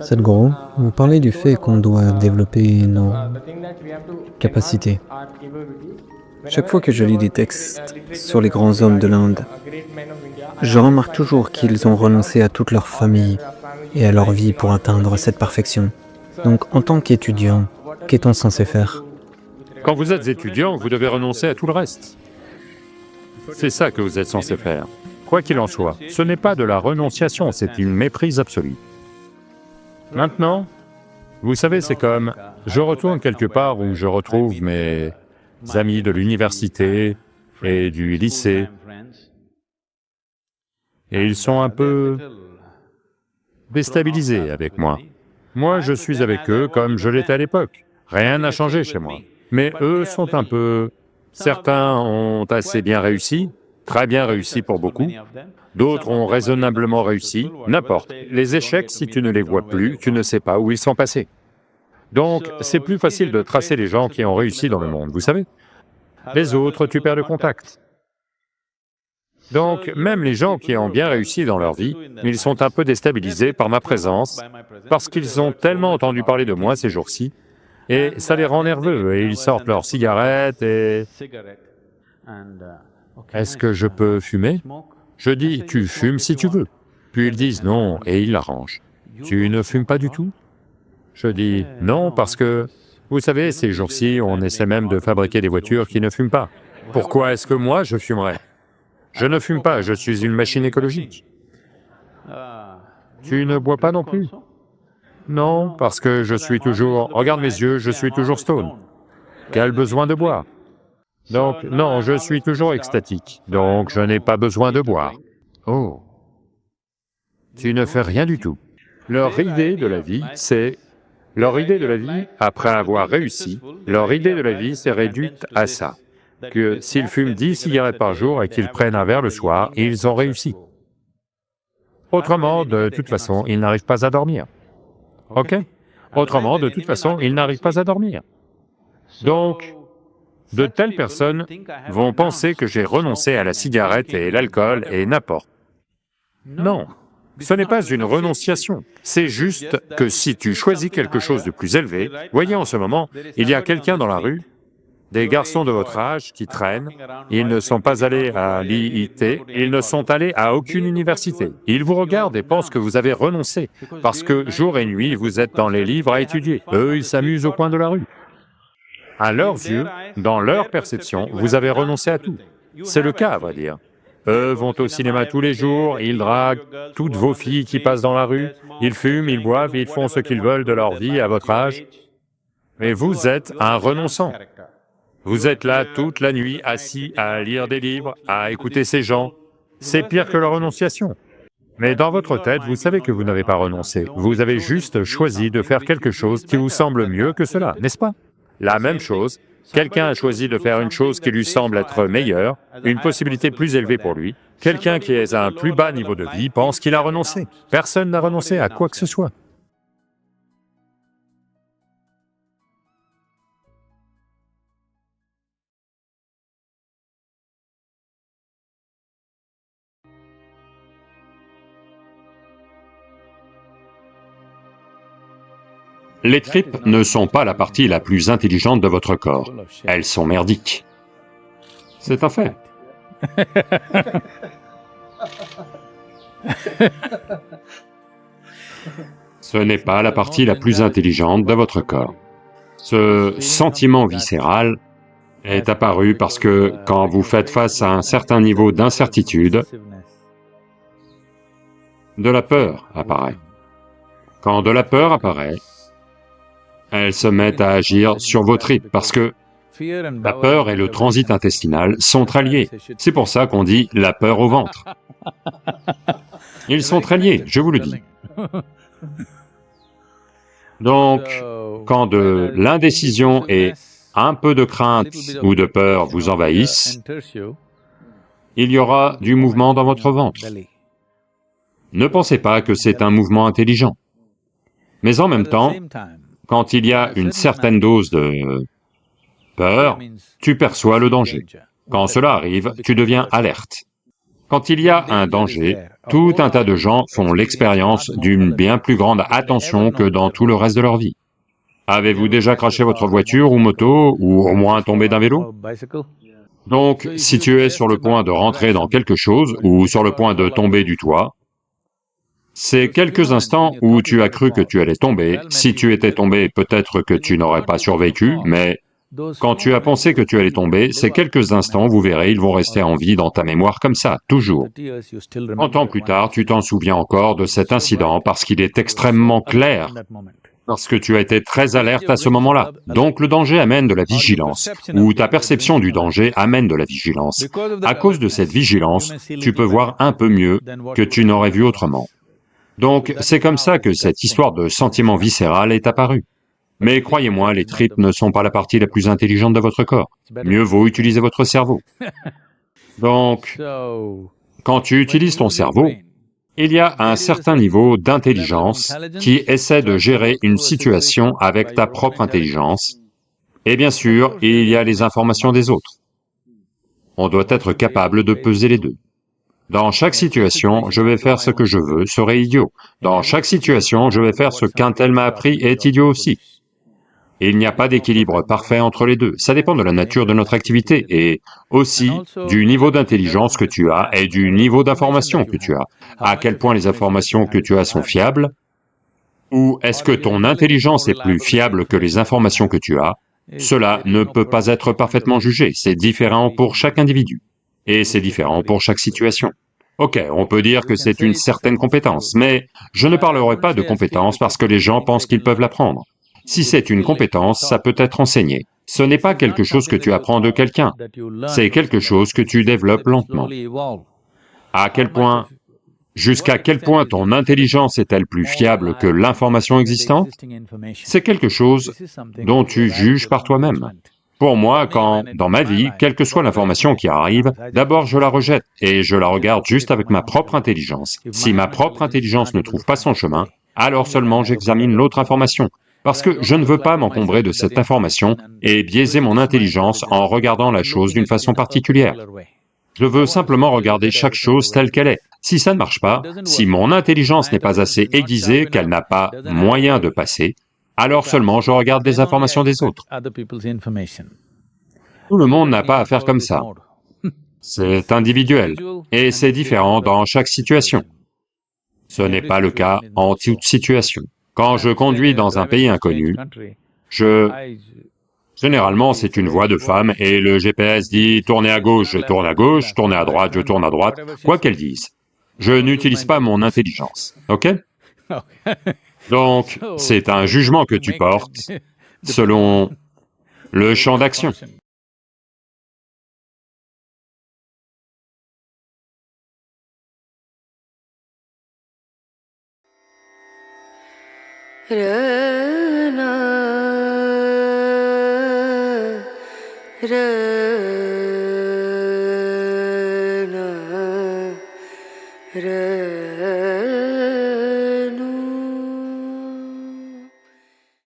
Sadhguru, vous parlez du fait qu'on doit développer nos capacités. Chaque fois que je lis des textes sur les grands hommes de l'Inde, je remarque toujours qu'ils ont renoncé à toute leur famille et à leur vie pour atteindre cette perfection. Donc, en tant qu'étudiant, qu'est-on censé faire? Quand vous êtes étudiant, vous devez renoncer à tout le reste. C'est ça que vous êtes censé faire. Quoi qu'il en soit, ce n'est pas de la renonciation, c'est une méprise absolue. Maintenant, vous savez, c'est comme, je retourne quelque part où je retrouve mes amis de l'université et du lycée, et ils sont un peu déstabilisés avec moi. Moi, je suis avec eux comme je l'étais à l'époque. Rien n'a changé chez moi. Mais eux sont un peu... Certains ont assez bien réussi, très bien réussi pour beaucoup. D'autres ont raisonnablement réussi, n'importe. Les échecs, si tu ne les vois plus, tu ne sais pas où ils sont passés. Donc, c'est plus facile de tracer les gens qui ont réussi dans le monde, vous savez. Les autres, tu perds le contact. Donc, même les gens qui ont bien réussi dans leur vie, ils sont un peu déstabilisés par ma présence, parce qu'ils ont tellement entendu parler de moi ces jours-ci, et ça les rend nerveux, et ils sortent leurs cigarettes et... Est-ce que je peux fumer? Je dis, tu fumes si tu veux. Puis ils disent non, et ils l'arrangent. Tu ne fumes pas du tout? Je dis, non, parce que, vous savez, ces jours-ci, on essaie même de fabriquer des voitures qui ne fument pas. Pourquoi est-ce que moi, je fumerais? Je ne fume pas, je suis une machine écologique. Tu ne bois pas non plus? Non, parce que je suis toujours... Regarde mes yeux, je suis toujours stone. Quel besoin de boire? Donc, non, je suis toujours extatique, donc je n'ai pas besoin de boire. Oh, tu ne fais rien du tout. Leur idée de la vie, c'est... Leur idée de la vie, après avoir réussi, leur idée de la vie s'est réduite à ça, que s'ils fument 10 cigarettes par jour et qu'ils prennent un verre le soir, ils ont réussi. Autrement, de toute façon, ils n'arrivent pas à dormir. Ok? Autrement, de toute façon, ils n'arrivent pas à dormir. Donc, de telles personnes vont penser que j'ai renoncé à la cigarette et l'alcool et n'importe. Non, ce n'est pas une renonciation, c'est juste que si tu choisis quelque chose de plus élevé, voyez en ce moment, il y a quelqu'un dans la rue, des garçons de votre âge qui traînent, ils ne sont pas allés à l'IIT, ils ne sont allés à aucune université. Ils vous regardent et pensent que vous avez renoncé, parce que jour et nuit, vous êtes dans les livres à étudier. Eux, ils s'amusent au coin de la rue. À leurs yeux, dans leur perception, vous avez renoncé à tout. C'est le cas, à vrai dire. Eux vont au cinéma tous les jours, ils draguent toutes vos filles qui passent dans la rue, ils fument, ils boivent, ils font ce qu'ils veulent de leur vie à votre âge. Mais vous êtes un renonçant. Vous êtes là toute la nuit, assis à lire des livres, à écouter ces gens. C'est pire que la renonciation. Mais dans votre tête, vous savez que vous n'avez pas renoncé. Vous avez juste choisi de faire quelque chose qui vous semble mieux que cela, n'est-ce pas? La même chose, quelqu'un a choisi de faire une chose qui lui semble être meilleure, une possibilité plus élevée pour lui. Quelqu'un qui est à un plus bas niveau de vie pense qu'il a renoncé. Personne n'a renoncé à quoi que ce soit. Les tripes ne sont pas la partie la plus intelligente de votre corps. Elles sont merdiques. C'est un fait. Ce n'est pas la partie la plus intelligente de votre corps. Ce sentiment viscéral est apparu parce que quand vous faites face à un certain niveau d'incertitude, de la peur apparaît. Quand de la peur apparaît, elle se met à agir sur vos tripes parce que la peur et le transit intestinal sont très liés. C'est pour ça qu'on dit la peur au ventre. Ils sont très liés, je vous le dis. Donc, quand de l'indécision et un peu de crainte ou de peur vous envahissent, il y aura du mouvement dans votre ventre. Ne pensez pas que c'est un mouvement intelligent. Mais en même temps, quand il y a une certaine dose de peur, tu perçois le danger. Quand cela arrive, tu deviens alerte. Quand il y a un danger, tout un tas de gens font l'expérience d'une bien plus grande attention que dans tout le reste de leur vie. Avez-vous déjà crashé votre voiture ou moto, ou au moins tombé d'un vélo? Donc, si tu es sur le point de rentrer dans quelque chose, ou sur le point de tomber du toit, ces quelques instants où tu as cru que tu allais tomber, si tu étais tombé, peut-être que tu n'aurais pas survécu, mais quand tu as pensé que tu allais tomber, ces quelques instants, vous verrez, ils vont rester en vie dans ta mémoire comme ça, toujours. 30 ans plus tard, tu t'en souviens encore de cet incident parce qu'il est extrêmement clair, parce que tu as été très alerte à ce moment-là. Donc le danger amène de la vigilance, ou ta perception du danger amène de la vigilance. À cause de cette vigilance, tu peux voir un peu mieux que tu n'aurais vu autrement. Donc c'est comme ça que cette histoire de sentiment viscéral est apparue. Mais croyez-moi, les tripes ne sont pas la partie la plus intelligente de votre corps. Mieux vaut utiliser votre cerveau. Donc, quand tu utilises ton cerveau, il y a un certain niveau d'intelligence qui essaie de gérer une situation avec ta propre intelligence, et bien sûr, il y a les informations des autres. On doit être capable de peser les deux. Dans chaque situation, je vais faire ce que je veux serait idiot. Dans chaque situation, je vais faire ce qu'un tel m'a appris est idiot aussi. Il n'y a pas d'équilibre parfait entre les deux, ça dépend de la nature de notre activité et aussi du niveau d'intelligence que tu as et du niveau d'information que tu as. À quel point les informations que tu as sont fiables, ou est-ce que ton intelligence est plus fiable que les informations que tu as? Cela ne peut pas être parfaitement jugé, c'est différent pour chaque individu, et c'est différent pour chaque situation. Ok, on peut dire que c'est une certaine compétence, mais je ne parlerai pas de compétence parce que les gens pensent qu'ils peuvent l'apprendre. Si c'est une compétence, ça peut être enseigné. Ce n'est pas quelque chose que tu apprends de quelqu'un, c'est quelque chose que tu développes lentement. À quel point, jusqu'à quel point ton intelligence est-elle plus fiable que l'information existante? C'est quelque chose dont tu juges par toi-même. Pour moi, quand, dans ma vie, quelle que soit l'information qui arrive, d'abord je la rejette et je la regarde juste avec ma propre intelligence. Si ma propre intelligence ne trouve pas son chemin, alors seulement j'examine l'autre information, parce que je ne veux pas m'encombrer de cette information et biaiser mon intelligence en regardant la chose d'une façon particulière. Je veux simplement regarder chaque chose telle qu'elle est. Si ça ne marche pas, si mon intelligence n'est pas assez aiguisée, qu'elle n'a pas moyen de passer, alors seulement je regarde les informations des autres. Tout le monde n'a pas à faire comme ça. C'est individuel, et c'est différent dans chaque situation. Ce n'est pas le cas en toute situation. Quand je conduis dans un pays inconnu, généralement c'est une voie de femme et le GPS dit « tournez à gauche, je tourne à gauche, tournez à droite, je tourne à droite », quoi qu'elle dise. Je n'utilise pas mon intelligence, ok? Donc, c'est un jugement que tu portes selon le champ d'action. Ra